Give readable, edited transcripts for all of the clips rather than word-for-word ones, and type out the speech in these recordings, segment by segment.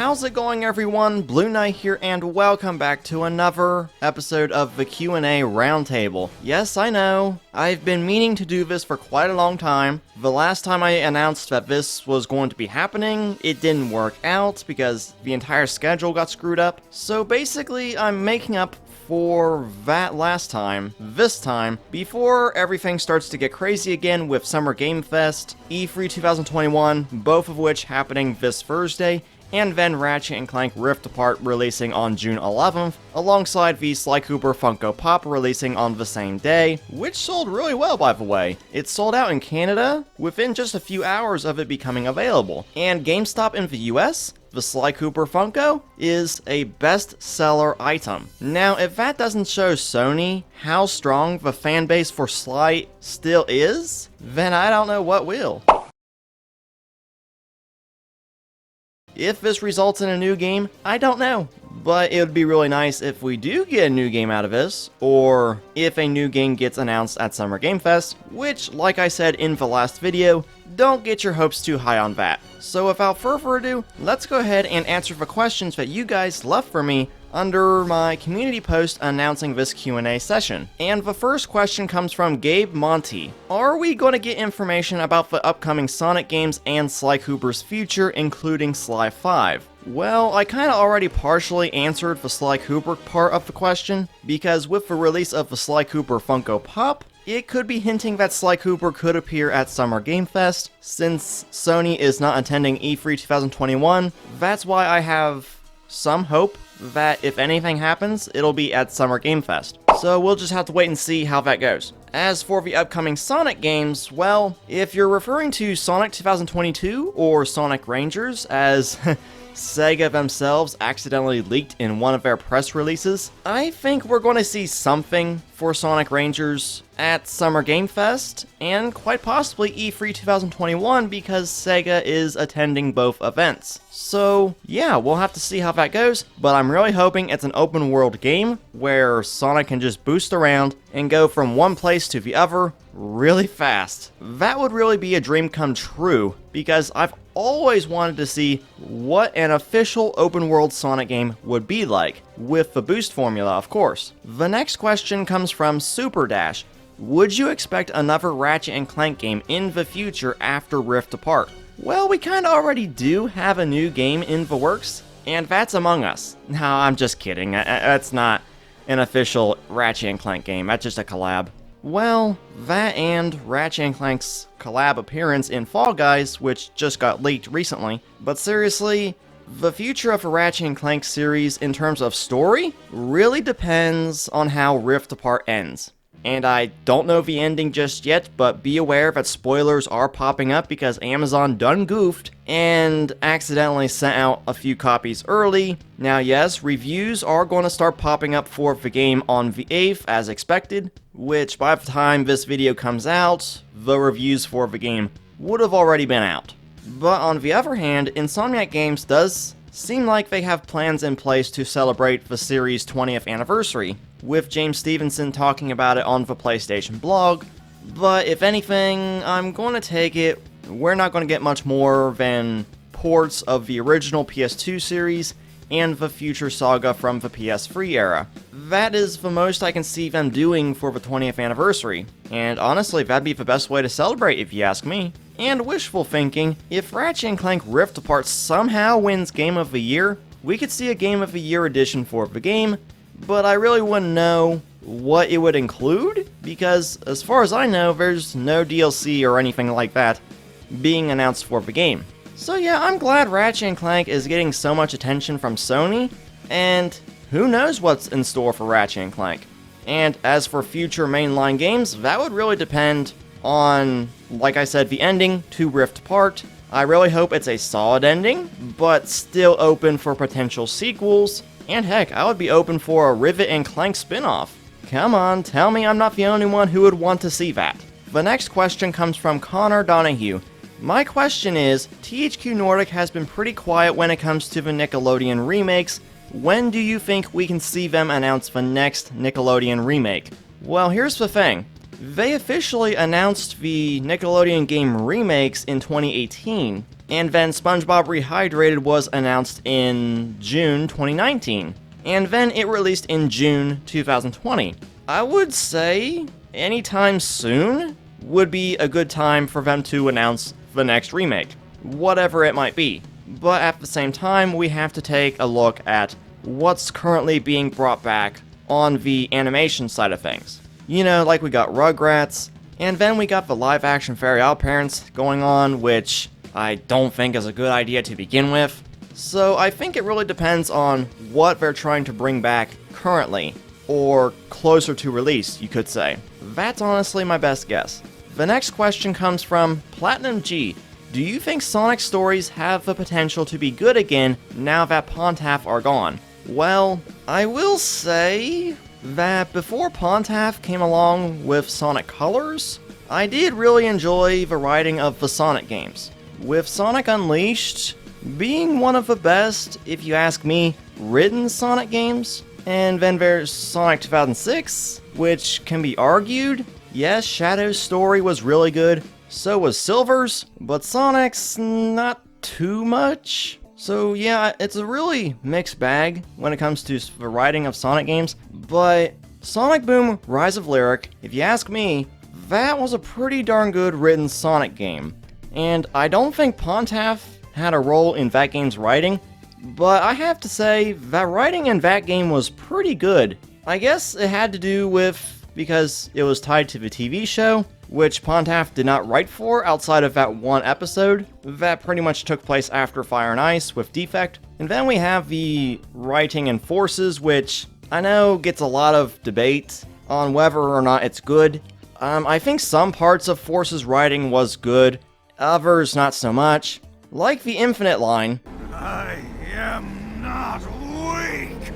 How's it going, everyone? Blueknight here, and welcome back to another episode of the Q&A Roundtable. Yes, I know, I've been meaning to do this for quite a long time. The last time I announced that this was going to be happening, it didn't work out because the entire schedule got screwed up. So basically, I'm making up for that last time, this time, before everything starts to get crazy again with Summer Game Fest, E3 2021, both of which happening this Thursday, and then Ratchet & Clank Rift Apart releasing on June 11th, alongside the Sly Cooper Funko Pop releasing on the same day, which sold really well, by the way. It sold out in Canada within just a few hours of it becoming available, and GameStop in the US, the Sly Cooper Funko is a bestseller item. Now, if that doesn't show Sony how strong the fanbase for Sly still is, then I don't know what will. If this results in a new game, I don't know. But it would be really nice if we do get a new game out of this, or if a new game gets announced at Summer Game Fest, which, like I said in the last video, don't get your hopes too high on that. So without further ado, let's go ahead and answer the questions that you guys left for me under my community post announcing this Q&A session. And the first question comes from Gabe Monty. Are we going to get information about the upcoming Sonic games and Sly Cooper's future, including Sly 5? Well, I kinda already partially answered the Sly Cooper part of the question, because with the release of the Sly Cooper Funko Pop, it could be hinting that Sly Cooper could appear at Summer Game Fest. Since Sony is not attending E3 2021, that's why I have some hope that if anything happens, it'll be at Summer Game Fest. So we'll just have to wait and see how that goes. As for the upcoming Sonic games, well, if you're referring to Sonic 2022 or Sonic Rangers, as Sega themselves accidentally leaked in one of their press releases, I think we're going to see something for Sonic Rangers at Summer Game Fest, and quite possibly E3 2021 because Sega is attending both events. So yeah, we'll have to see how that goes, but I'm really hoping it's an open world game where Sonic can just boost around and go from one place to the other really fast. That would really be a dream come true, because I've always wanted to see what an official open world Sonic game would be like, with the boost formula, of course. The next question comes from Super Dash. Would you expect another Ratchet & Clank game in the future after Rift Apart? Well, we kinda already do have a new game in the works, and that's Among Us. No, I'm just kidding. That's not an official Ratchet & Clank game, that's just a collab. Well, that and Ratchet & Clank's collab appearance in Fall Guys, which just got leaked recently. But seriously, the future of the Ratchet & Clank series in terms of story really depends on how Rift Apart ends. And I don't know the ending just yet, but be aware that spoilers are popping up because Amazon done goofed and accidentally sent out a few copies early. Now yes, reviews are going to start popping up for the game on the 8th as expected, which by the time this video comes out, the reviews for the game would have already been out. But on the other hand, Insomniac Games does seem like they have plans in place to celebrate the series' 20th anniversary, with James Stevenson talking about it on the PlayStation blog. But if anything, I'm going to take it we're not going to get much more than ports of the original PS2 series and the future saga from the PS3 era. That is the most I can see them doing for the 20th anniversary, and honestly, that'd be the best way to celebrate if you ask me. And wishful thinking, if Ratchet & Clank Rift Apart somehow wins Game of the Year, we could see a Game of the Year edition for the game, but I really wouldn't know what it would include, because as far as I know, there's no DLC or anything like that being announced for the game. So yeah, I'm glad Ratchet & Clank is getting so much attention from Sony, and who knows what's in store for Ratchet & Clank. And as for future mainline games, that would really depend on, like I said, the ending to Rift Apart. I really hope it's a solid ending, but still open for potential sequels, and heck, I would be open for a Rivet & Clank spin-off. Come on, tell me I'm not the only one who would want to see that. The next question comes from Connor Donahue. My question is, THQ Nordic has been pretty quiet when it comes to the Nickelodeon remakes. When do you think we can see them announce the next Nickelodeon remake? Well, here's the thing. They officially announced the Nickelodeon game remakes in 2018, and then SpongeBob Rehydrated was announced in June 2019, and then it released in June 2020. I would say anytime soon would be a good time for them to announce the next remake, whatever it might be. But at the same time, we have to take a look at what's currently being brought back on the animation side of things. You know, like we got Rugrats, and then we got the live-action Fairy Odd Parents going on, which I don't think is a good idea to begin with. So I think it really depends on what they're trying to bring back currently, or closer to release, you could say. That's honestly my best guess. The next question comes from Platinum G. Do you think Sonic stories have the potential to be good again now that Pontaff are gone? Well, I will say that before Pontaff came along with Sonic Colors, I did really enjoy the writing of the Sonic games. With Sonic Unleashed being one of the best, if you ask me, written Sonic games, and then there's Sonic 2006, which can be argued. Yes, Shadow's story was really good, so was Silver's, but Sonic's not too much. So yeah, it's a really mixed bag when it comes to the writing of Sonic games, but Sonic Boom Rise of Lyric, if you ask me, that was a pretty darn good written Sonic game. And I don't think Pontaff had a role in that game's writing, but I have to say, that writing in that game was pretty good. I guess it had to do with because it was tied to the TV show, which Pontaff did not write for outside of that one episode that pretty much took place after Fire and Ice with Defect. And then we have the writing in Forces, which I know gets a lot of debate on whether or not it's good. I think some parts of Forces writing was good, others not so much. Like the Infinite line, I am not weak!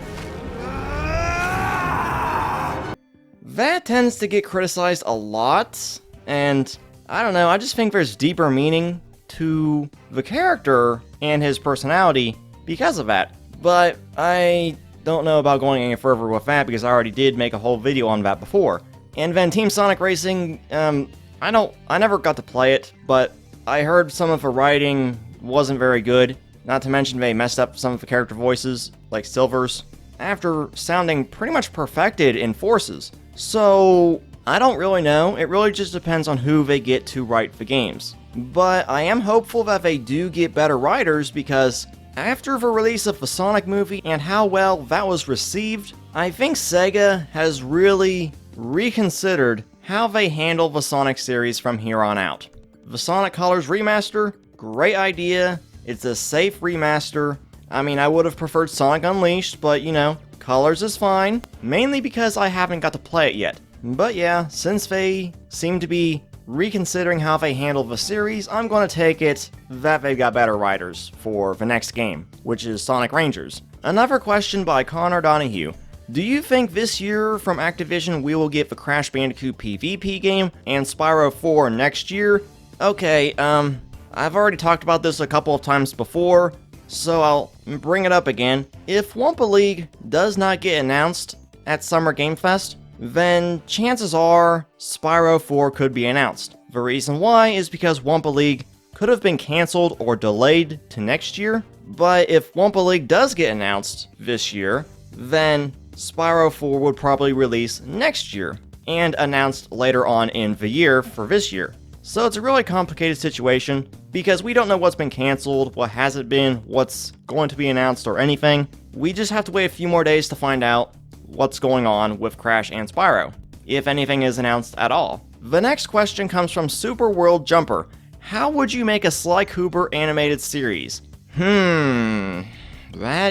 That tends to get criticized a lot, and I don't know, I just think there's deeper meaning to the character and his personality because of that. But I don't know about going any further with that because I already did make a whole video on that before. And then Team Sonic Racing, I never got to play it, but I heard some of the writing wasn't very good. Not to mention they messed up some of the character voices, like Silver's, after sounding pretty much perfected in Forces. So, I don't really know. It really just depends on who they get to write the games. But I am hopeful that they do get better writers because after the release of the Sonic movie and how well that was received, I think Sega has really reconsidered how they handle the Sonic series from here on out. The Sonic Colors remaster, great idea. It's a safe remaster. I mean, I would have preferred Sonic Unleashed, but you know, Colors is fine, mainly because I haven't got to play it yet. But yeah, since they seem to be reconsidering how they handle the series, I'm going to take it that they've got better writers for the next game, which is Sonic Rangers. Another question by Connor Donahue. Do you think this year from Activision we will get the Crash Bandicoot PvP game and Spyro 4 next year? Okay, I've already talked about this a couple of times before, so I'll bring it up again. If Wumpa League does not get announced at Summer Game Fest, then chances are Spyro 4 could be announced. The reason why is because Wumpa League could have been cancelled or delayed to next year, but if Wumpa League does get announced this year, then Spyro 4 would probably release next year, and announced later on in the year for this year. So it's a really complicated situation, because we don't know what's been cancelled, what hasn't been, what's going to be announced, or anything. We just have to wait a few more days to find out what's going on with Crash and Spyro, if anything is announced at all. The next question comes from Super World Jumper. How would you make a Sly Cooper animated series? That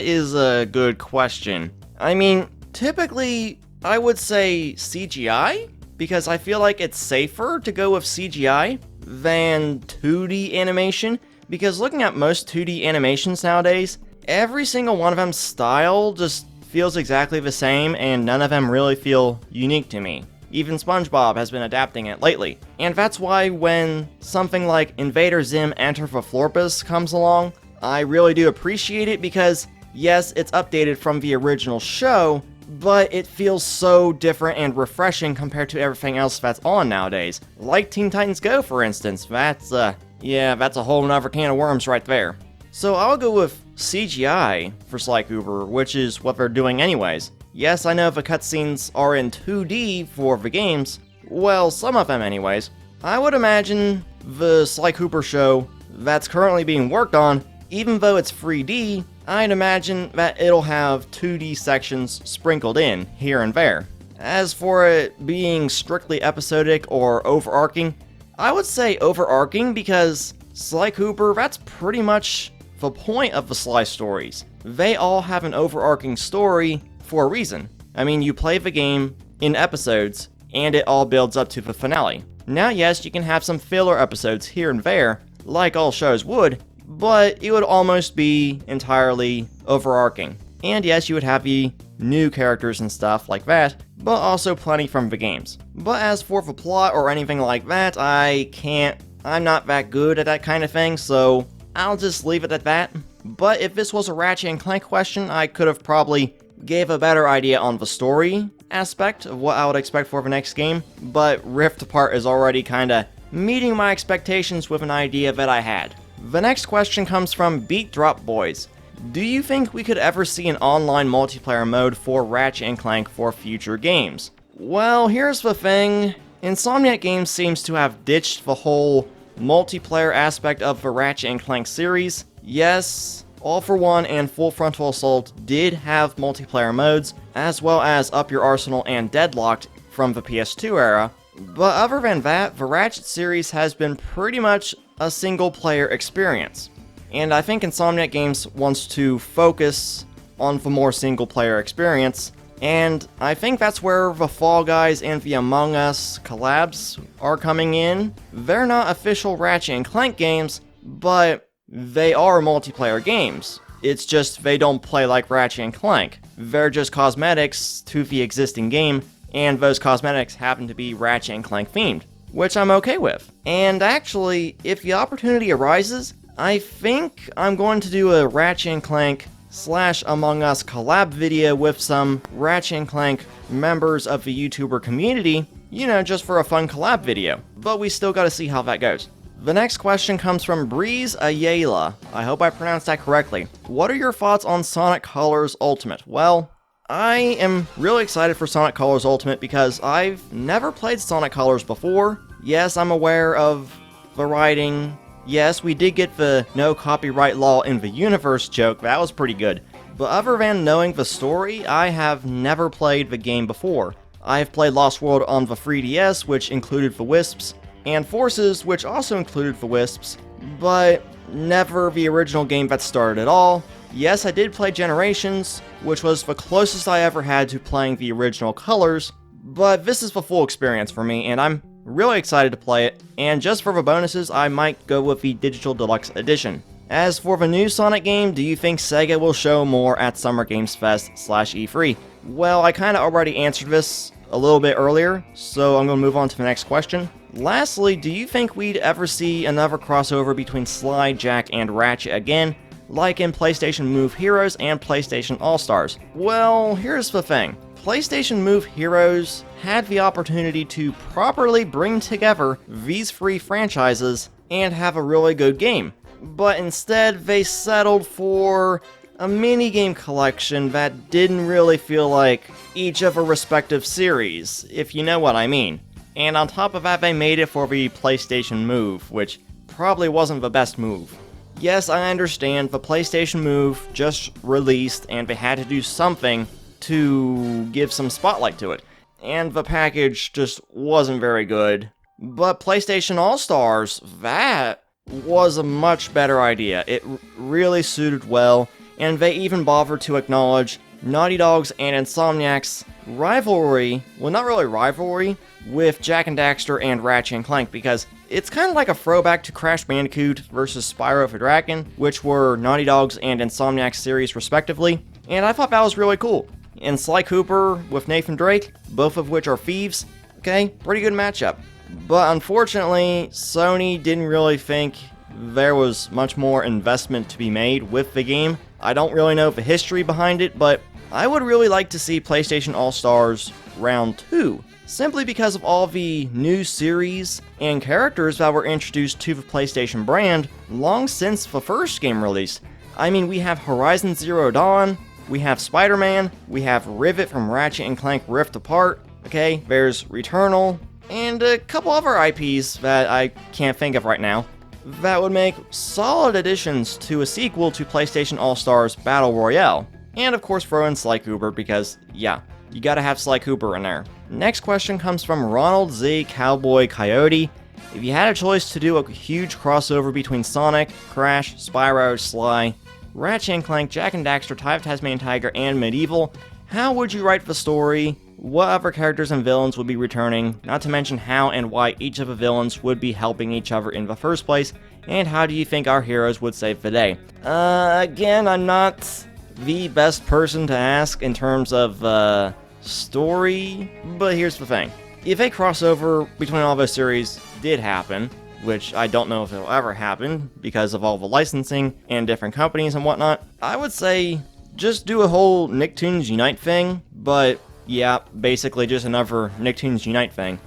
is a good question. I mean, typically, I would say CGI, because I feel like it's safer to go with CGI than 2D animation, because looking at most 2D animations nowadays, every single one of them's style just feels exactly the same, and none of them really feel unique to me. Even SpongeBob has been adapting it lately. And that's why when something like Invader Zim Enter the Florpus comes along, I really do appreciate it because, yes, it's updated from the original show, but it feels so different and refreshing compared to everything else that's on nowadays. Like Teen Titans Go, for instance. That's a whole nother can of worms right there. So I'll go with CGI for Sly Cooper, which is what they're doing anyways. Yes, I know the cutscenes are in 2D for the games, well, some of them anyways. I would imagine the Sly Cooper show that's currently being worked on, even though it's 3D, I'd imagine that it'll have 2D sections sprinkled in here and there. As for it being strictly episodic or overarching, I would say overarching because Sly Cooper, that's pretty much the point of the Sly stories. They all have an overarching story for a reason. I mean, you play the game in episodes, and it all builds up to the finale. Now, yes, you can have some filler episodes here and there, like all shows would, but it would almost be entirely overarching. And yes, you would have the new characters and stuff like that, but also plenty from the games. But as for the plot or anything like that, I'm not that good at that kind of thing, so I'll just leave it at that. But if this was a Ratchet & Clank question, I could have probably gave a better idea on the story aspect of what I would expect for the next game, but Rift Apart is already kinda meeting my expectations with an idea that I had. The next question comes from Beat Drop Boys. Do you think we could ever see an online multiplayer mode for Ratchet & Clank for future games? Well, here's the thing. Insomniac Games seems to have ditched the whole multiplayer aspect of the Ratchet & Clank series. Yes, All For One and Full Frontal Assault did have multiplayer modes, as well as Up Your Arsenal and Deadlocked from the PS2 era, but other than that, the Ratchet series has been pretty much a single-player experience. And I think Insomniac Games wants to focus on the more single-player experience, and I think that's where the Fall Guys and the Among Us collabs are coming in. They're not official Ratchet & Clank games, but they are multiplayer games. It's just they don't play like Ratchet & Clank. They're just cosmetics to the existing game, and those cosmetics happen to be Ratchet & Clank themed, which I'm okay with. And actually, if the opportunity arises, I think I'm going to do a Ratchet & Clank / Among Us collab video with some Ratchet & Clank members of the YouTuber community, just for a fun collab video. But we still gotta see how that goes. The next question comes from Breeze Ayala. I hope I pronounced that correctly. What are your thoughts on Sonic Colors Ultimate? Well, I am really excited for Sonic Colors Ultimate because I've never played Sonic Colors before. Yes, I'm aware of the writing. Yes, we did get the no copyright law in the universe joke. That was pretty good. But other than knowing the story, I have never played the game before. I've played Lost World on the 3DS, which included the Wisps, and Forces, which also included the Wisps, but never the original game that started it all. Yes, I did play Generations, which was the closest I ever had to playing the original Colors, but this is the full experience for me, and I'm really excited to play it, and just for the bonuses, I might go with the Digital Deluxe Edition. As for the new Sonic game, do you think Sega will show more at Summer Games Fest / E3? Well, I kinda already answered this a little bit earlier, so I'm gonna move on to the next question. Lastly, do you think we'd ever see another crossover between Sly, Jack, and Ratchet again, like in PlayStation Move Heroes and PlayStation All-Stars? Well, here's the thing. PlayStation Move Heroes had the opportunity to properly bring together these three franchises and have a really good game, but instead they settled for a minigame collection that didn't really feel like each of a respective series, if you know what I mean. And on top of that, they made it for the PlayStation Move, which probably wasn't the best move. Yes, I understand, the PlayStation Move just released and they had to do something to give some spotlight to it. And the package just wasn't very good. But PlayStation All-Stars, that was a much better idea. It really suited well, and they even bothered to acknowledge Naughty Dog's and Insomniac's rivalry, well, not really rivalry, with Jak and Daxter and Ratchet & Clank, because it's kind of like a throwback to Crash Bandicoot vs. Spyro the Dragon, which were Naughty Dog's and Insomniac's series respectively, and I thought that was really cool. And Sly Cooper with Nathan Drake, both of which are thieves, okay, pretty good matchup. But unfortunately, Sony didn't really think there was much more investment to be made with the game. I don't really know the history behind it, but I would really like to see PlayStation All-Stars Round 2, simply because of all the new series and characters that were introduced to the PlayStation brand long since the first game release. I mean, we have Horizon Zero Dawn, we have Spider-Man, we have Rivet from Ratchet and Clank Rift Apart, okay, there's Returnal, and a couple other IPs that I can't think of right now, that would make solid additions to a sequel to PlayStation All-Stars Battle Royale. And of course throw in Sly Cooper because, yeah, you gotta have Sly Cooper in there. Next question comes from Ronald Z. Cowboy Coyote. If you had a choice to do a huge crossover between Sonic, Crash, Spyro, Sly, Ratchet and Clank, Jak and Daxter, Ty of Tasmanian Tiger, and Medieval, how would you write the story? What other characters and villains would be returning? Not to mention how and why each of the villains would be helping each other in the first place, and how do you think our heroes would save the day? Again, I'm not the best person to ask in terms of story, but here's the thing. If a crossover between all those series did happen, which I don't know if it'll ever happen because of all the licensing and different companies and whatnot, I would say just do a whole Nicktoons Unite thing, but yeah, basically just another Nicktoons Unite thing.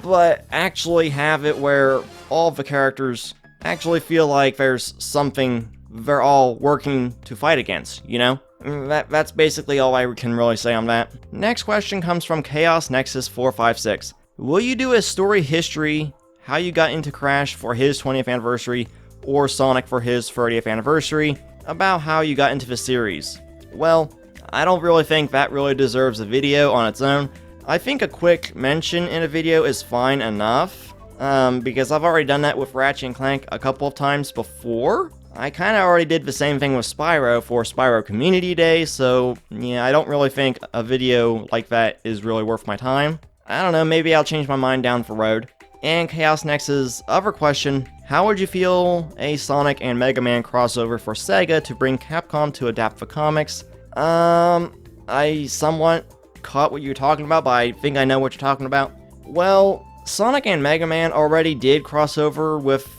But actually have it where all the characters actually feel like there's something they're all working to fight against, you know? That's basically all I can really say on that. Next question comes from Chaos Nexus 456. Will you do a story history, how you got into Crash for his 20th anniversary, or Sonic for his 30th anniversary, about how you got into the series? Well, I don't really think that really deserves a video on its own. I think a quick mention in a video is fine enough, because I've already done that with Ratchet and Clank a couple of times before. I kind of already did the same thing with Spyro for Spyro Community Day, so yeah, I don't really think a video like that is really worth my time. I don't know, maybe I'll change my mind down the road. And Chaos Nexus' other question, how would you feel a Sonic and Mega Man crossover for Sega to bring Capcom to adapt the comics? I somewhat caught what you're talking about, but I think I know what you're talking about. Well, Sonic and Mega Man already did crossover with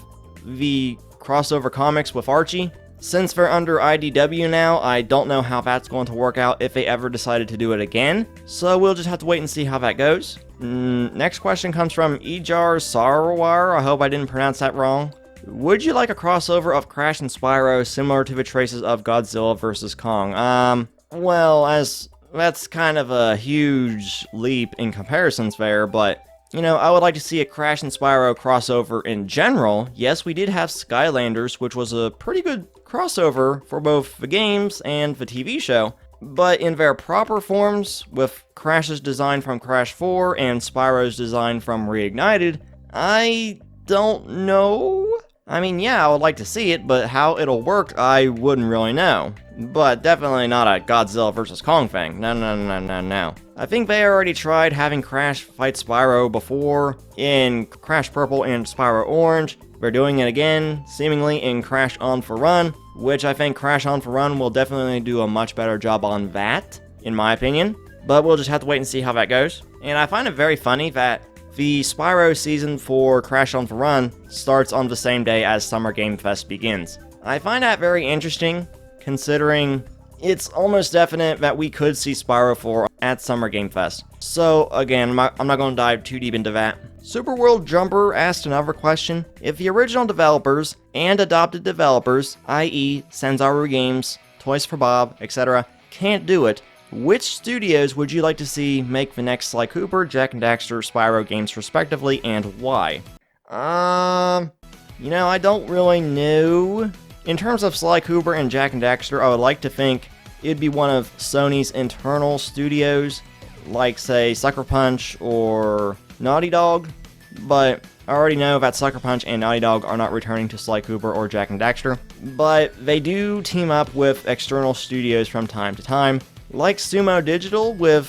the crossover comics with Archie. Since they're under IDW now, I don't know how that's going to work out if they ever decided to do it again, so we'll just have to wait and see how that goes. Next question comes from Ejar Sarawar, I hope I didn't pronounce that wrong. Would you like a crossover of Crash and Spyro similar to the traces of Godzilla vs. Kong? Well, as that's kind of a huge leap in comparisons there, but you know, I would like to see a Crash and Spyro crossover in general. Yes, we did have Skylanders, which was a pretty good crossover for both the games and the TV show. But in their proper forms, with Crash's design from Crash 4 and Spyro's design from Reignited, I don't know. I mean, yeah, I would like to see it, but how it'll work, I wouldn't really know. But definitely not a Godzilla vs. Kong thing. No. I think they already tried having Crash fight Spyro before in Crash Purple and Spyro Orange. They're doing it again, seemingly in Crash On for Run, which I think Crash On for Run will definitely do a much better job on that, in my opinion. But we'll just have to wait and see how that goes. And I find it very funny that the Spyro season for Crash On for Run starts on the same day as Summer Game Fest begins. I find that very interesting, considering it's almost definite that we could see Spyro 4 at Summer Game Fest. So again, I'm not going to dive too deep into that. Super World Jumper asked another question. If the original developers and adopted developers, i.e. Sanzaru Games, Toys for Bob, etc., can't do it, which studios would you like to see make the next Sly Cooper, Jak and Daxter, Spyro games respectively, and why? You know, I don't really know. In terms of Sly Cooper and Jak and Daxter, I would like to think it'd be one of Sony's internal studios, like, say, Sucker Punch or Naughty Dog, but I already know that Sucker Punch and Naughty Dog are not returning to Sly Cooper or Jak and Daxter, but they do team up with external studios from time to time, like Sumo Digital with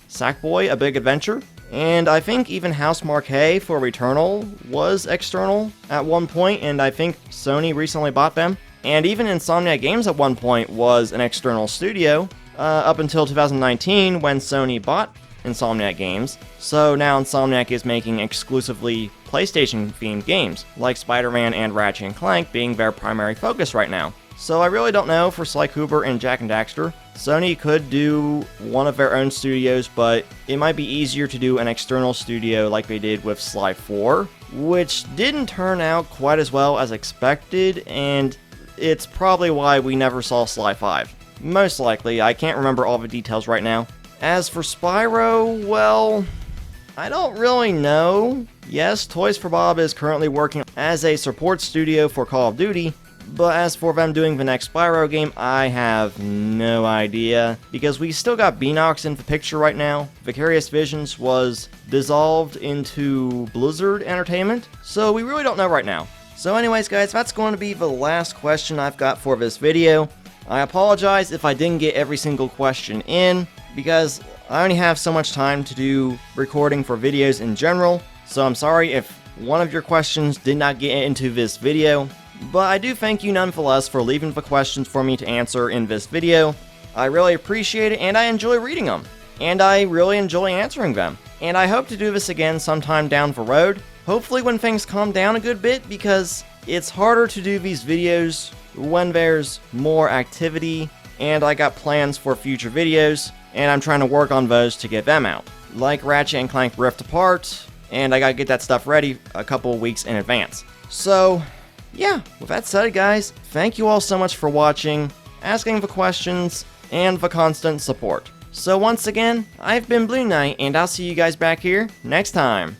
Sackboy: A Big Adventure, and I think even House Marquee for Returnal was external at one point, and I think Sony recently bought them. And even Insomniac Games at one point was an external studio, up until 2019 when Sony bought Insomniac Games. So now Insomniac is making exclusively PlayStation-themed games, like Spider-Man and Ratchet and Clank being their primary focus right now. So I really don't know for Sly Cooper and Jak and Daxter. Sony could do one of their own studios, but it might be easier to do an external studio like they did with Sly 4, which didn't turn out quite as well as expected, and it's probably why we never saw Sly 5. Most likely, I can't remember all the details right now. As for Spyro, well, I don't really know. Yes, Toys for Bob is currently working as a support studio for Call of Duty, but as for them doing the next Spyro game, I have no idea, because we still got Beanox in the picture right now. Vicarious Visions was dissolved into Blizzard Entertainment, so we really don't know right now. So anyways guys, that's going to be the last question I've got for this video. I apologize if I didn't get every single question in, because I only have so much time to do recording for videos in general, so I'm sorry if one of your questions did not get into this video. But I do thank you nonetheless for leaving the questions for me to answer in this video. I really appreciate it, and I enjoy reading them. And I really enjoy answering them. And I hope to do this again sometime down the road. Hopefully when things calm down a good bit, because it's harder to do these videos when there's more activity, and I got plans for future videos, and I'm trying to work on those to get them out. Like Ratchet & Clank Rift Apart, and I gotta get that stuff ready a couple of weeks in advance. So, yeah, with that said guys, thank you all so much for watching, asking the questions, and the constant support. So once again, I've been Blueknight, and I'll see you guys back here next time.